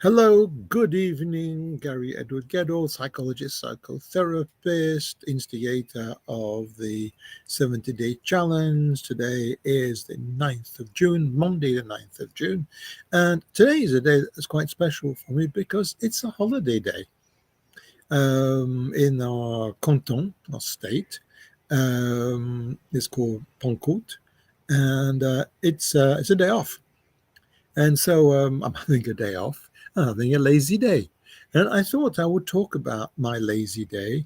Hello, good evening. Gary Edward Geddo, psychologist, psychotherapist, instigator of the 70-day challenge. Today is the 9th of June, Monday, the 9th of June. And today is a day that's quite special for me because it's a holiday day in our canton, our state. It's called Pentecôte, and it's a day off. And so I'm having a day off. I'm having a lazy day. And I thought I would talk about my lazy day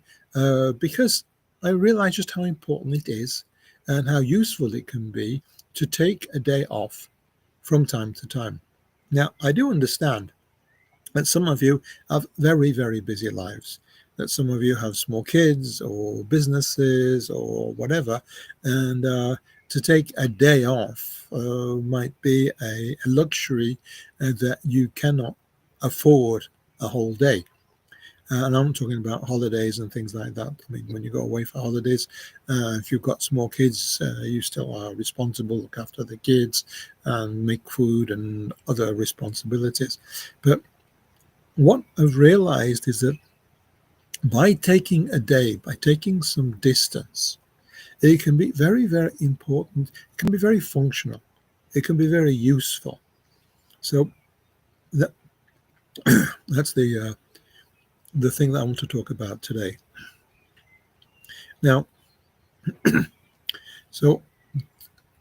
because I realize just how important it is and how useful it can be to take a day off from time to time. Now, I do understand that some of you have very, very busy lives, that some of you have small kids or businesses or whatever, and to take a day off might be a luxury that you cannot afford a whole day. And I'm talking about holidays and things like that. I mean, when you go away for holidays, if you've got small kids, you still are responsible, look after the kids and make food and other responsibilities. But what I've realized is that by taking a day, by taking some distance, it can be very, very important. It can be very functional. It can be very useful. So that that's the thing that I want to talk about today. Now, so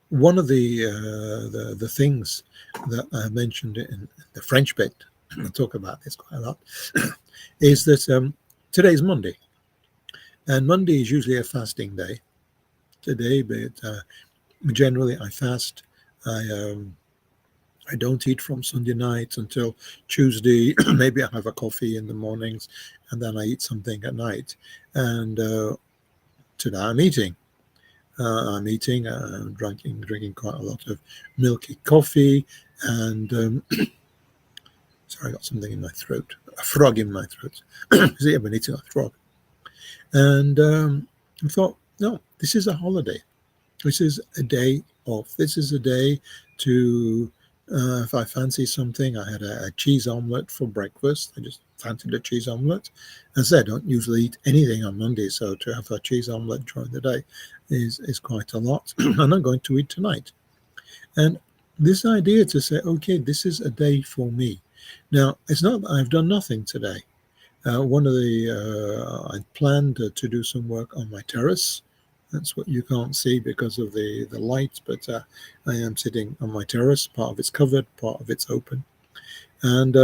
one of the things that I mentioned in the French bit, I talk about this quite a lot, is that today's Monday, and Monday is usually a fasting day. Today, but generally I fast. I don't eat from Sunday night until Tuesday. Maybe I have a coffee in the mornings, and then I eat something at night. And today I'm eating. Drinking quite a lot of milky coffee, and sorry, I got something in my throat, a frog in my throat. See, I've been eating a frog, and I thought, no, this is a holiday. This is a day off. This is a day to, if I fancy something, I had a cheese omelette for breakfast. I just fancied a cheese omelette. As I said, I don't usually eat anything on Monday, so to have a cheese omelette during the day is quite a lot. And I'm going to eat tonight. And this idea to say, okay, this is a day for me. Now, it's not that I've done nothing today. I planned to do some work on my terrace. That's what you can't see because of the light, but I am sitting on my terrace. Part of it's covered, part of it's open. And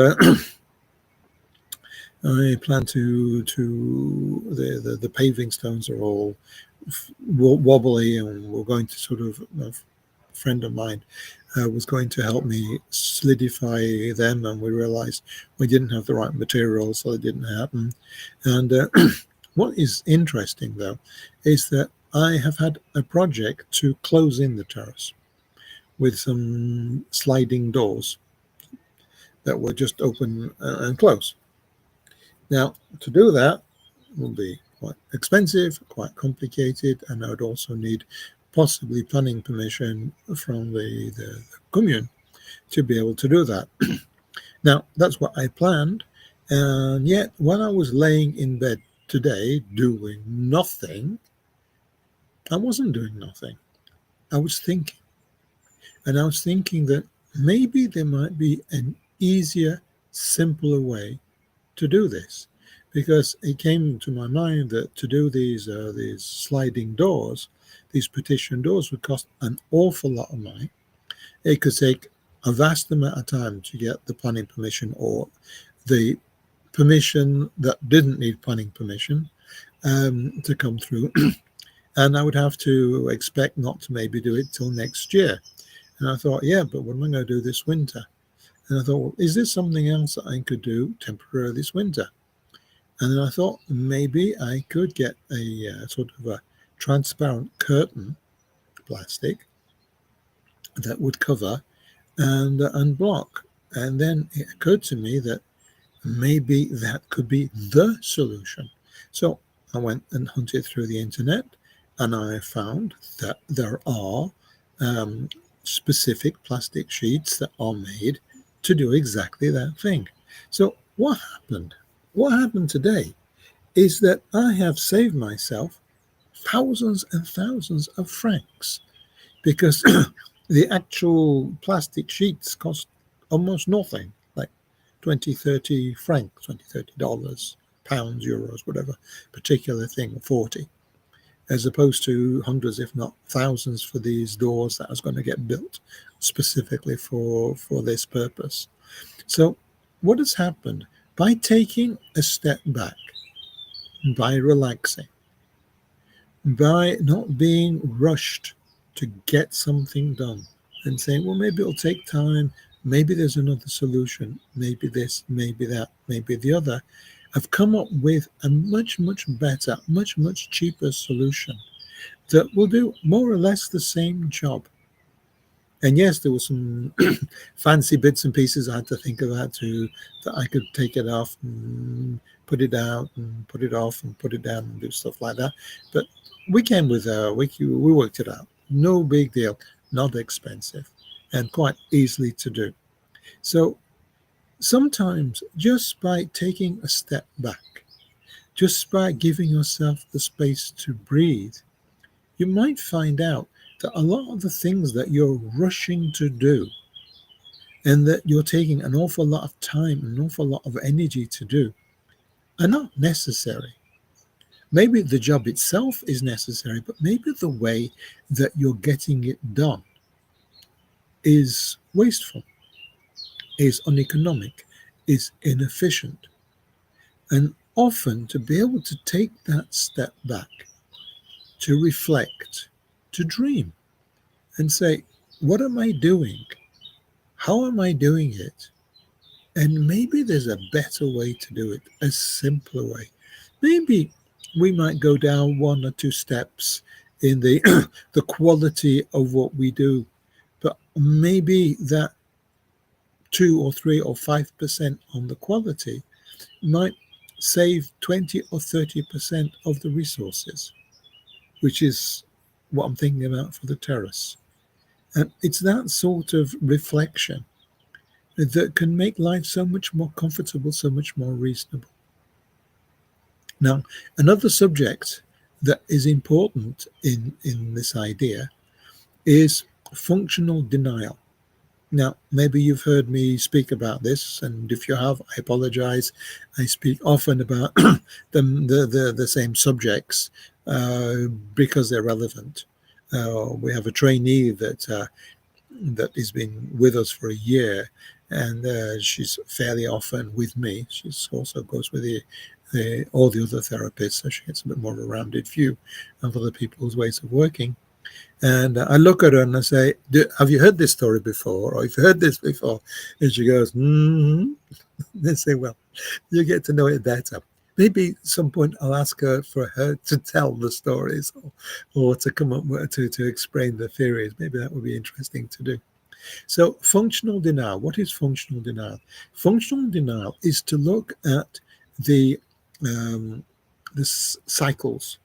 I plan to the paving stones are all wobbly, and we're going to sort of, a friend of mine was going to help me solidify them, and we realized we didn't have the right materials, so it didn't happen. And what is interesting, though, is that I have had a project to close in the terrace with some sliding doors that were just open and close. Now, to do that will be quite expensive, quite complicated, and I would also need possibly planning permission from the commune to be able to do that. Now, that's what I planned, and yet when I was laying in bed today doing nothing, I wasn't doing nothing. I was thinking. And I was thinking that maybe there might be an easier, simpler way to do this. Because it came to my mind that to do these sliding doors, these partition doors, would cost an awful lot of money. It could take a vast amount of time to get the planning permission, or the permission that didn't need planning permission to come through. And I would have to expect not to maybe do it till next year. And I thought, yeah, but what am I going to do this winter? And I thought, well, is there something else that I could do temporarily this winter? And then I thought maybe I could get a sort of a transparent curtain, plastic, that would cover and block. And then it occurred to me that maybe that could be the solution. So I went and hunted through the internet, and I found that there are specific plastic sheets that are made to do exactly that thing. So what happened? What happened today is that I have saved myself thousands and thousands of francs because the actual plastic sheets cost almost nothing, like 20, 30 francs, 20, $30, pounds, euros, whatever particular thing, 40, as opposed to hundreds, if not thousands, for these doors that I was going to get built specifically for this purpose. So what has happened? By taking a step back, by relaxing, by not being rushed to get something done and saying, well, maybe it'll take time, maybe there's another solution, maybe this, maybe that, maybe the other, I've come up with a much, much better, much, much cheaper solution that will do more or less the same job. And yes, there were some fancy bits and pieces I had to think about that I could take it off and put it out and put it off and put it down and do stuff like that. But we came with we worked it out. No big deal, not expensive, and quite easily to do. So sometimes just by taking a step back, just by giving yourself the space to breathe, you might find out that a lot of the things that you're rushing to do and that you're taking an awful lot of time, an awful lot of energy to do, are not necessary. Maybe the job itself is necessary, but maybe the way that you're getting it done is wasteful, is uneconomic, is inefficient. And often to be able to take that step back, to reflect, to dream, and say, what am I doing? How am I doing it? And maybe there's a better way to do it, a simpler way. Maybe we might go down one or two steps in the the quality of what we do, but maybe that 2 or 3 or 5% on the quality might save 20 or 30% of the resources, which is what I'm thinking about for the terrace. And it's that sort of reflection that can make life so much more comfortable, so much more reasonable. Now, another subject that is important in this idea is functional denial. Now, maybe you've heard me speak about this, and if you have, I apologize. I speak often about the same subjects because they're relevant. We have a trainee that has been with us for a year, and she's fairly often with me. She also goes with all the other therapists, so she gets a bit more of a rounded view of other people's ways of working. And I look at her and I say, have you heard this story before? Or have you heard this before? And she goes, mm-hmm. They say, well, you get to know it better. Maybe at some point I'll ask her for her to tell the stories or to come up with, to explain the theories. Maybe that would be interesting to do. So functional denial. What is functional denial? Functional denial is to look at the cycles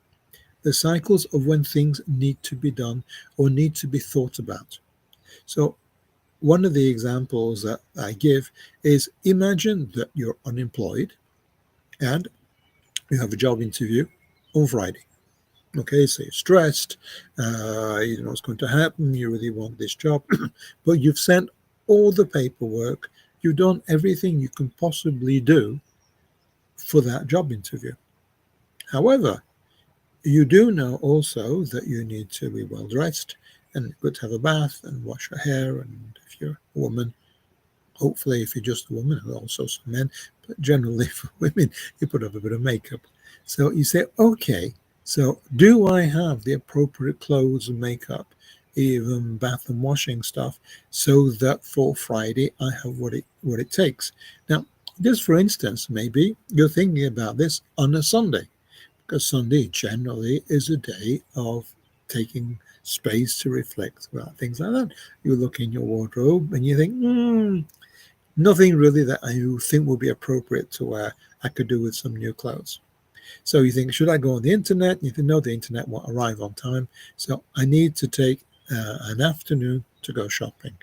of when things need to be done or need to be thought about. So one of the examples that I give is, imagine that you're unemployed and you have a job interview on Friday. Okay, so you're stressed, you know what's going to happen, you really want this job, but you've sent all the paperwork, you've done everything you can possibly do for that job interview. However, you do know also that you need to be well dressed and good to have a bath and wash your hair. And if you're a woman, hopefully if you're just a woman, and also some men, but generally for women, you put up a bit of makeup. So you say, okay, so do I have the appropriate clothes and makeup, even bath and washing stuff, so that for Friday I have what it takes? Now, just for instance, maybe you're thinking about this on a Sunday, because Sunday generally is a day of taking space to reflect about things like that. You look in your wardrobe and you think, nothing really that I think will be appropriate to wear. I could do with some new clothes. So you think, should I go on the internet? You think, no, the internet won't arrive on time. So I need to take an afternoon to go shopping.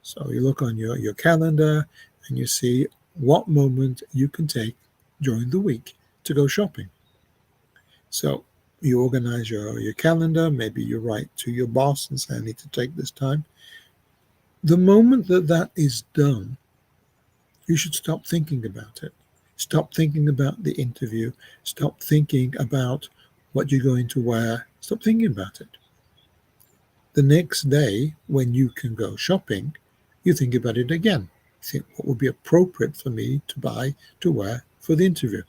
So you look on your calendar and you see what moment you can take during the week to go shopping. So you organize your calendar. Maybe you write to your boss and say, I need to take this time. The moment that that is done, you should stop thinking about it. Stop thinking about the interview. Stop thinking about what you're going to wear. Stop thinking about it. The next day, when you can go shopping, you think about it again. Think what would be appropriate for me to buy, to wear for the interview.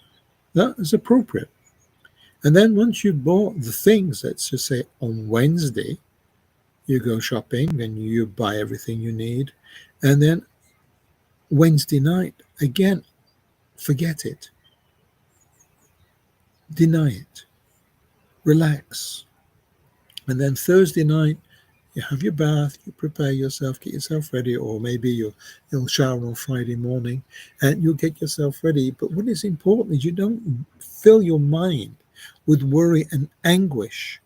That is appropriate. And then once you bought the things, let's just say on Wednesday, you go shopping and you buy everything you need. And then Wednesday night, again, forget it. Deny it. Relax. And then Thursday night, you have your bath, you prepare yourself, get yourself ready, or maybe you'll shower on Friday morning and you'll get yourself ready. But what is important is you don't fill your mind with worry and anguish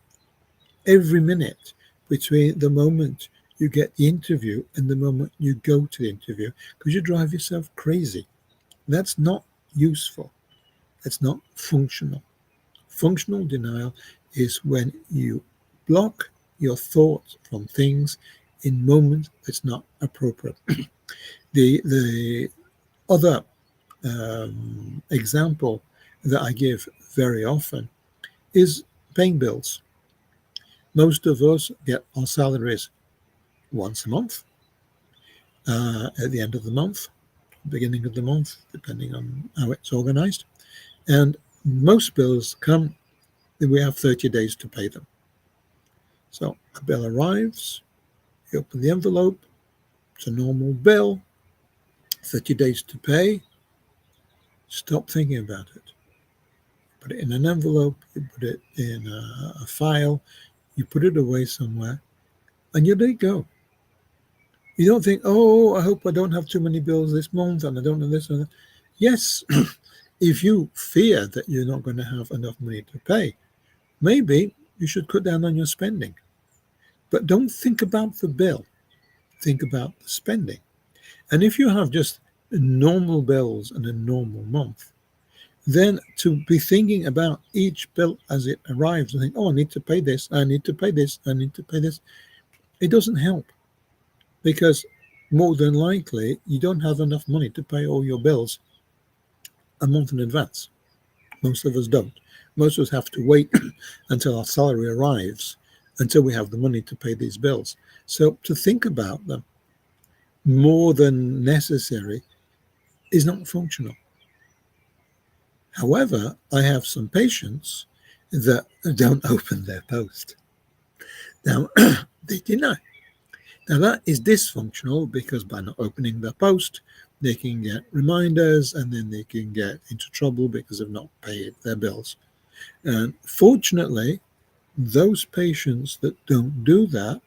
every minute between the moment you get the interview and the moment you go to the interview, because you drive yourself crazy. That's not useful. That's not functional. Functional denial is when you block your thoughts from things in moments that's not appropriate. The other example that I give very often is paying bills. Most of us get our salaries once a month, at the end of the month, beginning of the month, depending on how it's organized. And most bills come, we have 30 days to pay them. So a bill arrives, you open the envelope, it's a normal bill, 30 days to pay. Stop thinking about it. Put it in an envelope, you put it in a file, you put it away somewhere, and you let it go. You don't think, oh, I hope I don't have too many bills this month and I don't have this and that. Yes, if you fear that you're not going to have enough money to pay, maybe you should cut down on your spending. But don't think about the bill. Think about the spending. And if you have just normal bills in a normal month, then to be thinking about each bill as it arrives and think, oh, I need to pay this, I need to pay this, I need to pay this, it doesn't help, because more than likely you don't have enough money to pay all your bills a month in advance. Most of us don't. Most of us have to wait until our salary arrives, until we have the money to pay these bills. So to think about them more than necessary is not functional. However, I have some patients that don't open their post. Now, they deny. Now, that is dysfunctional, because by not opening their post, they can get reminders and then they can get into trouble because of not paid their bills. And fortunately, those patients that don't do that,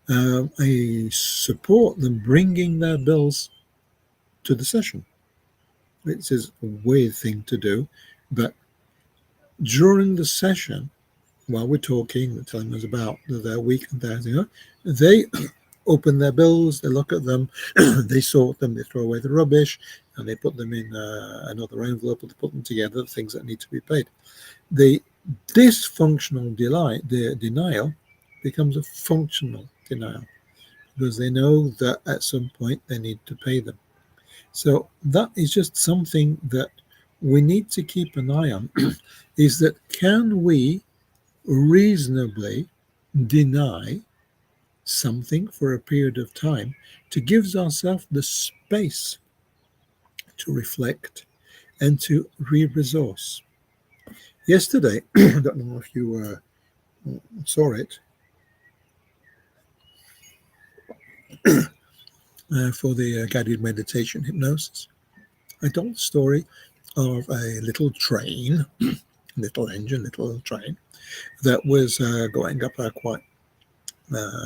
I support them bringing their bills to the session. Which is a weird thing to do, but during the session, while we're talking, we're telling us about their week and their thing, they open their bills, they look at them, they sort them, they throw away the rubbish, and they put them in another envelope, or they put them together, things that need to be paid. The dysfunctional denial becomes a functional denial, because they know that at some point they need to pay them. So that is just something that we need to keep an eye on, is that can we reasonably deny something for a period of time to give ourselves the space to reflect and to re-resource. Yesterday, I don't know if you saw it, for the guided meditation hypnosis, I told the story of a little train, little engine, little train, that was going up a quite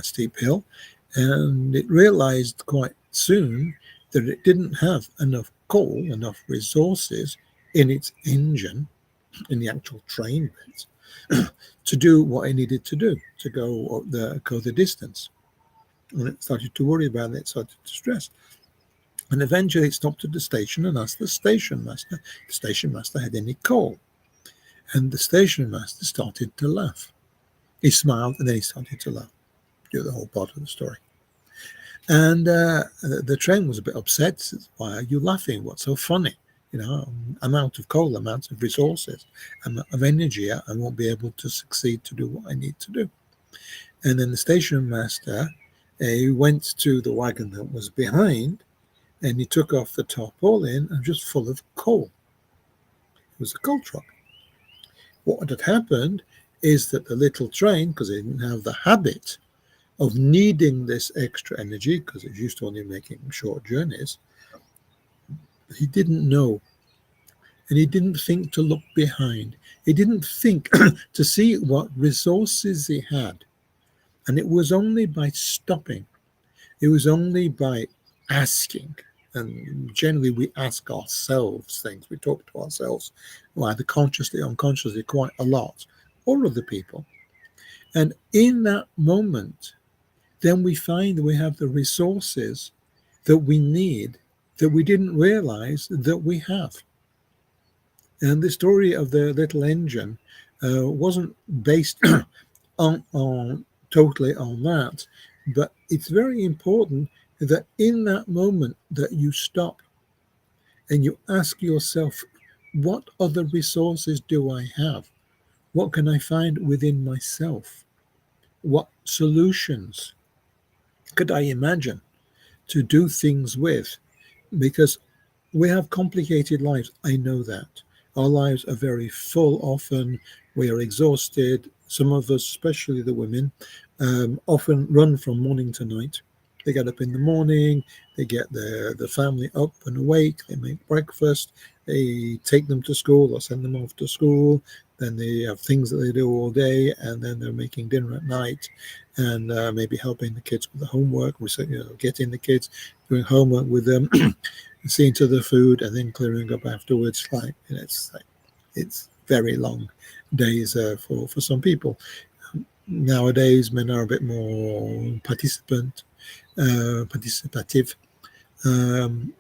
steep hill, and it realized quite soon that it didn't have enough coal, enough resources in its engine, in the actual train bit, to do what it needed to do, to go the distance. And it started to worry about it, it started to stress. And eventually it stopped at the station and asked the station master if the station master had any coal. And the station master started to laugh. He smiled and then he started to laugh. Do the whole part of the story. And the train was a bit upset. Says, "Why are you laughing? What's so funny? You know, I'm out of coal, I'm out of resources, I'm out of energy. I won't be able to succeed to do what I need to do." And then the station master, he went to the wagon that was behind, and he took off the tarpaulin and just full of coal. It was a coal truck. What had happened is that the little train, because it didn't have the habit of needing this extra energy, because it's used to only making short journeys, he didn't know. And he didn't think to look behind. He didn't think to see what resources he had. And it was only by stopping, it was only by asking. And generally, we ask ourselves things. We talk to ourselves, either consciously or unconsciously, quite a lot, or other people. And in that moment, then we find that we have the resources that we need that we didn't realize that we have. And the story of the little engine wasn't based on totally on that, but it's very important that in that moment that you stop and you ask yourself, what other resources do I have? What can I find within myself? What solutions could I imagine to do things with? Because we have complicated lives. I know that. Our lives are very full often. We are exhausted. Some of us, especially the women, often run from morning to night. They get up in the morning, they get the family up and awake, they make breakfast, they take them to school or send them off to school, then they have things that they do all day, and then they're making dinner at night and maybe helping the kids with the homework, getting the kids, doing homework with them, seeing to the food, and then clearing up afterwards. It's very long days for some people. Nowadays, men are a bit more participative,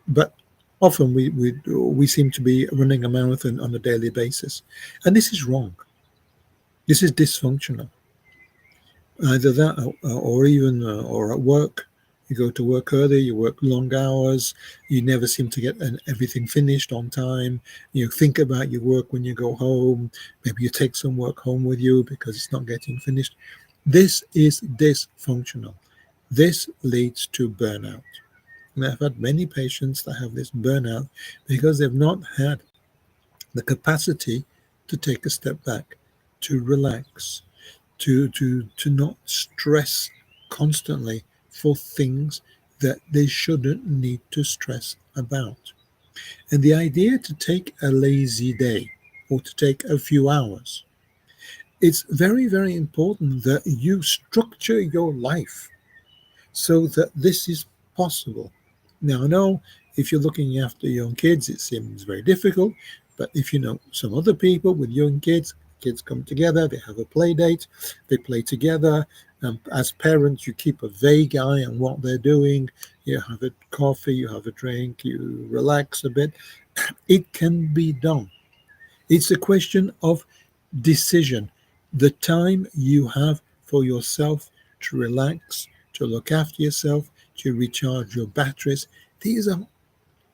but often we seem to be running a marathon on a daily basis, and this is wrong. This is dysfunctional. Either that, or even or at work, you go to work early, you work long hours, you never seem to get everything finished on time. You think about your work when you go home. Maybe you take some work home with you because it's not getting finished. This is dysfunctional. This leads to burnout. And I've had many patients that have this burnout because they've not had the capacity to take a step back, to relax, to not stress constantly for things that they shouldn't need to stress about. And the idea to take a lazy day or to take a few hours, it's very, very important that you structure your life so that this is possible. Now, I know if you're looking after young kids, it seems very difficult, but if you know some other people with young kids come together, they have a play date, they play together. As parents, you keep a vague eye on what they're doing. You have a coffee, you have a drink, you relax a bit. It can be done. It's a question of decision. The time you have for yourself to relax, to look after yourself, to recharge your batteries, these are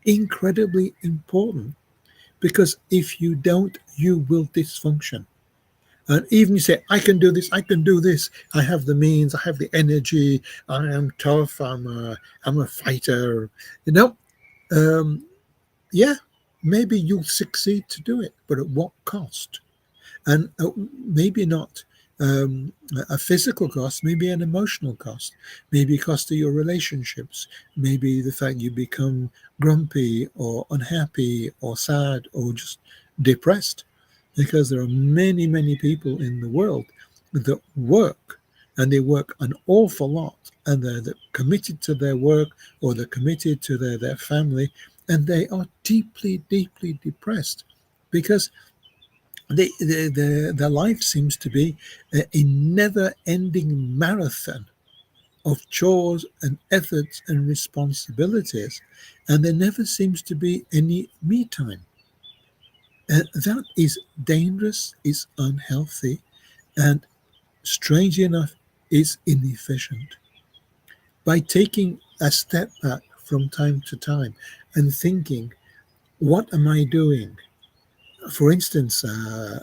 incredibly important, because if you don't, you will dysfunction. And even you say, I can do this, I have the means, I have the energy, I am tough, I'm a fighter. Um, yeah, maybe you'll succeed to do it, but at what cost? And maybe not a physical cost, maybe an emotional cost, maybe cost to your relationships, maybe the fact you become grumpy or unhappy or sad or just depressed, because there are many, many people in the world that work, and they work an awful lot, and they're committed to their work, or they're committed to their family, and they are deeply, deeply depressed because their life seems to be a never-ending marathon of chores and efforts and responsibilities, and there never seems to be any me time. And that is dangerous, is unhealthy, and strangely enough, is inefficient. By taking a step back from time to time and thinking, what am I doing? For instance, I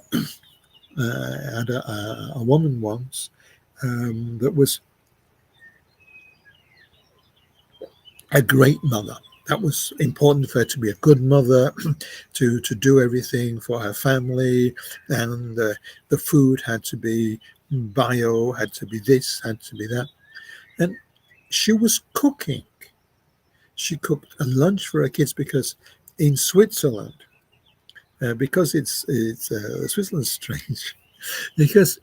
had a woman once that was a great mother. That was important for her to be a good mother, to do everything for her family, and the food had to be bio, had to be this, had to be that. And she was cooking. She cooked a lunch for her kids because in Switzerland, because it's Switzerland's strange, because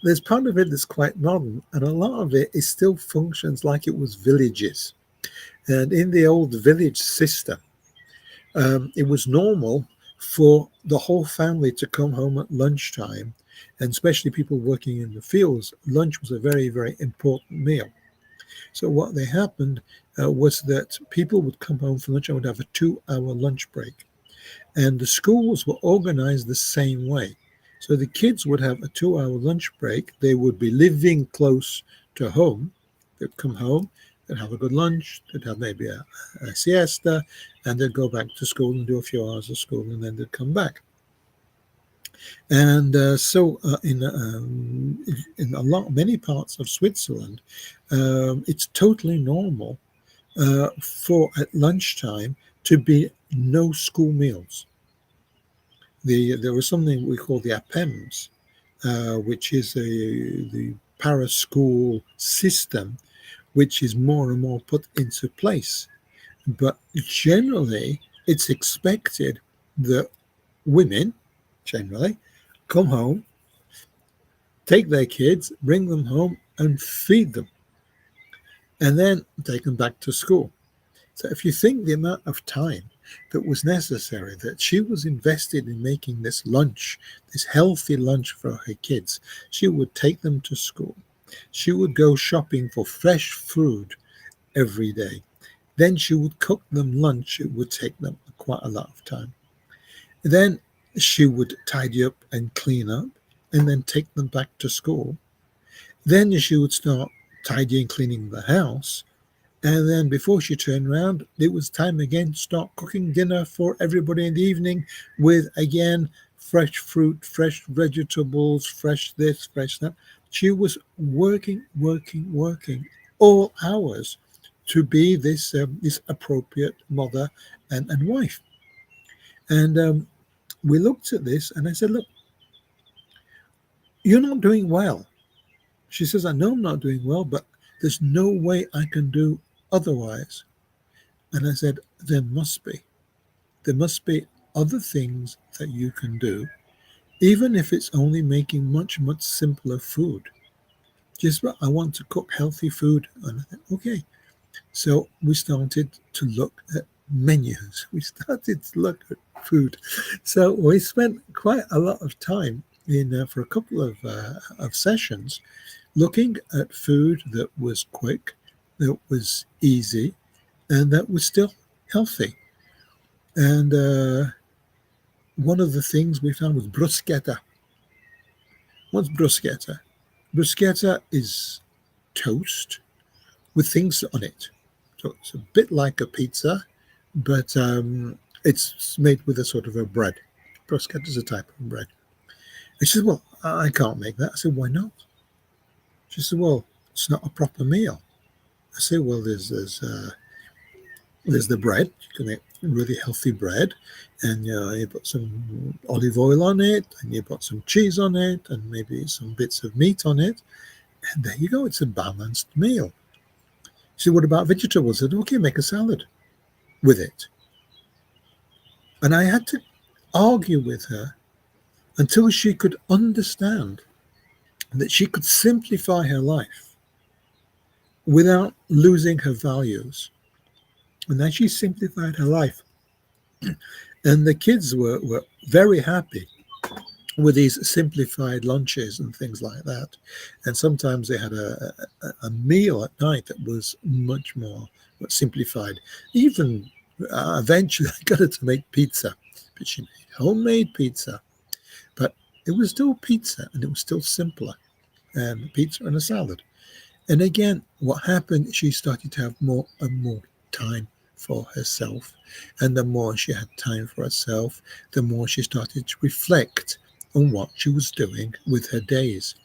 there's part of it that's quite modern, and a lot of it is still functions like it was villages. And in the old village system, it was normal for the whole family to come home at lunchtime, and especially people working in the fields. Lunch was a very, very important meal. So what they happened was that people would come home for lunch and would have a 2-hour lunch break. And the schools were organized the same way. So the kids would have a 2-hour lunch break. They would be living close to home. They'd come home, they'd have a good lunch, they'd have maybe a siesta, and they'd go back to school and do a few hours of school, and then they'd come back. And in many parts of Switzerland, it's totally normal for at lunchtime to be no school meals. There was something we call the APEMS, which is the para school system, which is more and more put into place. But generally, it's expected that women, generally, come home, take their kids, bring them home, and feed them, and then take them back to school. So if you think the amount of time that was necessary, that she was invested in making this lunch, this healthy lunch for her kids, she would take them to school. She would go shopping for fresh food every day. Then she would cook them lunch. It would take them quite a lot of time. Then she would tidy up and clean up and then take them back to school. Then she would start tidying, cleaning the house. And then before she turned around, it was time again to start cooking dinner for everybody in the evening with, again, fresh fruit, fresh vegetables, fresh this, fresh that. She was working all hours to be this appropriate mother and wife. And we looked at this and I said, look, you're not doing well. She says, I know I'm not doing well, but there's no way I can do otherwise. And I said, there must be. There must be other things that you can do, even if it's only making much, much simpler food. Just, I want to cook healthy food. And I said, okay. So we started to look at menus. We started to look at food. So we spent quite a lot of time for a couple of sessions looking at food that was quick, that was easy, and that was still healthy. And one of the things we found was bruschetta. What's bruschetta? Bruschetta is toast with things on it. So it's a bit like a pizza, but it's made with a sort of a bread. Bruschetta is a type of bread. And she said, well, I can't make that. I said, why not? She said, well, it's not a proper meal. I said, well, there's the bread. You can make really healthy bread, and you put some olive oil on it, and you put some cheese on it, and maybe some bits of meat on it, and there you go. It's a balanced meal. She said, what about vegetables? I said, okay, make a salad with it. And I had to argue with her until she could understand that she could simplify her life without losing her values. And then she simplified her life. And the kids were very happy with these simplified lunches and things like that. And sometimes they had a meal at night that was much more simplified. Even eventually I got her to make pizza, but she made homemade pizza. But it was still pizza, and it was still simpler. Pizza and a salad. And again, what happened, she started to have more and more time for herself. And the more she had time for herself, the more she started to reflect on what she was doing with her days,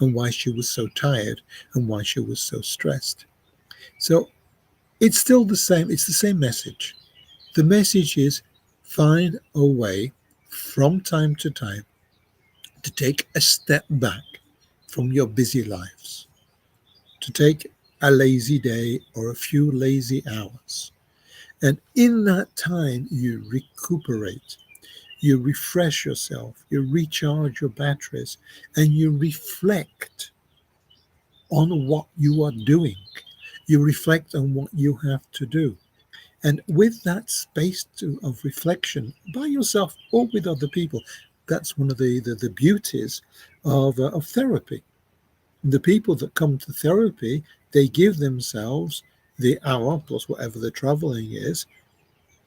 and why she was so tired, and why she was so stressed. So it's still the same. It's the same message. The message is, find a way from time to time to take a step back from your busy lives, to take a lazy day or a few lazy hours. And in that time, you recuperate, you refresh yourself, you recharge your batteries, and you reflect on what you are doing. You reflect on what you have to do. And with that space of reflection by yourself or with other people, that's one of the beauties of therapy. The people that come to therapy, they give themselves the hour plus whatever the traveling is,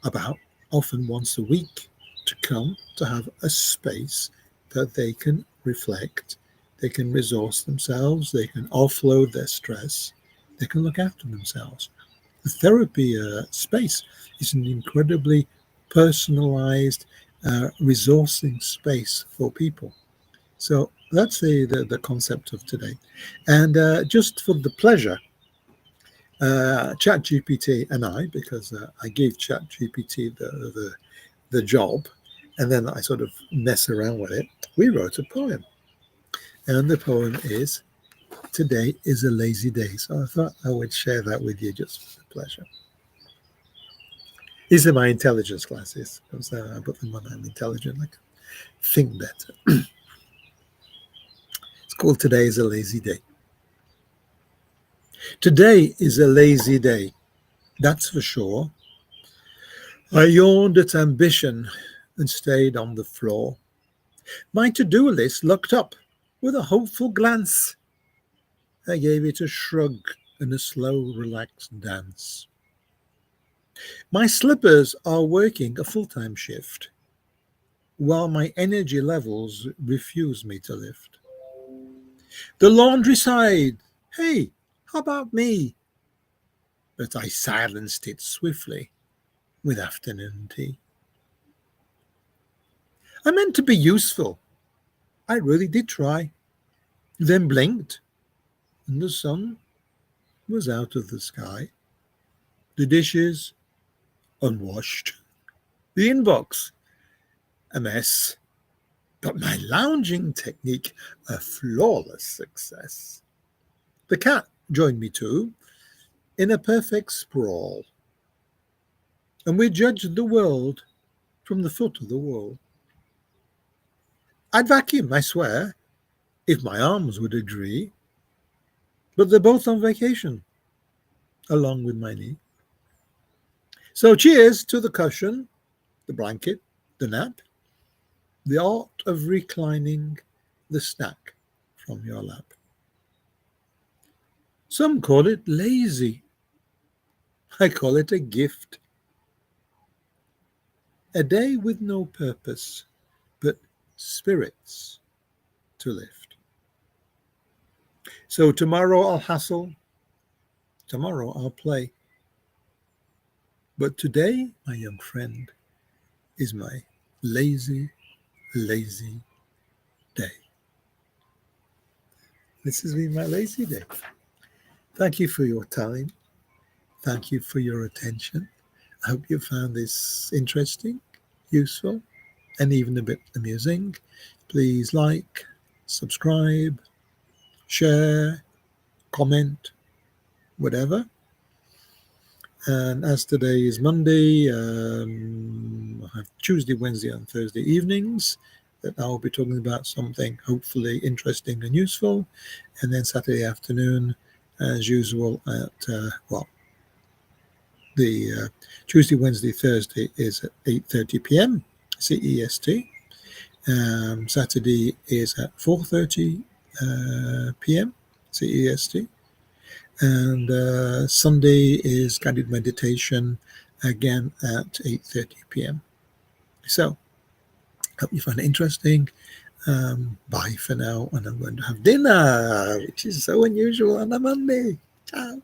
about often once a week, to come to have a space that they can reflect, they can resource themselves, they can offload their stress, they can look after themselves. The therapy space is an incredibly personalized resourcing space for people. So that's the concept of today. And just for the pleasure, ChatGPT and I, because I gave ChatGPT the job, and then I sort of mess around with it, we wrote a poem. And the poem is, Today is a Lazy Day. So I thought I would share that with you just for the pleasure. These are my intelligence classes, because I put them when I'm intelligent, I can think better. It's called Today is a Lazy Day. Today is a lazy day, that's for sure. I yawned at ambition and stayed on the floor. My to-do list looked up with a hopeful glance. I gave it a shrug and a slow, relaxed dance. My slippers are working a full-time shift, while my energy levels refuse me to lift. The laundry sighed, "Hey, how about me?" But I silenced it swiftly with afternoon tea. I meant to be useful. I really did try. Then blinked, and the sun was out of the sky. The dishes unwashed. The inbox a mess. But my lounging technique a flawless success. The cat joined me too, in a perfect sprawl. And we judged the world from the foot of the wall. I'd vacuum, I swear, if my arms would agree. But they're both on vacation, along with my knee. So cheers to the cushion, the blanket, the nap, the art of reclining, the snack from your lap. Some call it lazy. I call it a gift. A day with no purpose, but spirits to lift. So tomorrow I'll hustle, tomorrow I'll play. But today, my young friend, is my lazy, lazy day. This has been my lazy day. Thank you for your time. Thank you for your attention. I hope you found this interesting, useful, and even a bit amusing. Please like, subscribe, share, comment, whatever. And as today is Monday, I have Tuesday, Wednesday, and Thursday evenings that I'll be talking about something hopefully interesting and useful. And then Saturday afternoon, as usual, at, the Tuesday, Wednesday, Thursday is at 8:30 p.m. CEST. Saturday is at 4:30 p.m. CEST. And Sunday is guided meditation, again at 8:30 p.m. So, hope you find it interesting. Bye for now, and I'm going to have dinner, which is so unusual on a Monday. Ciao.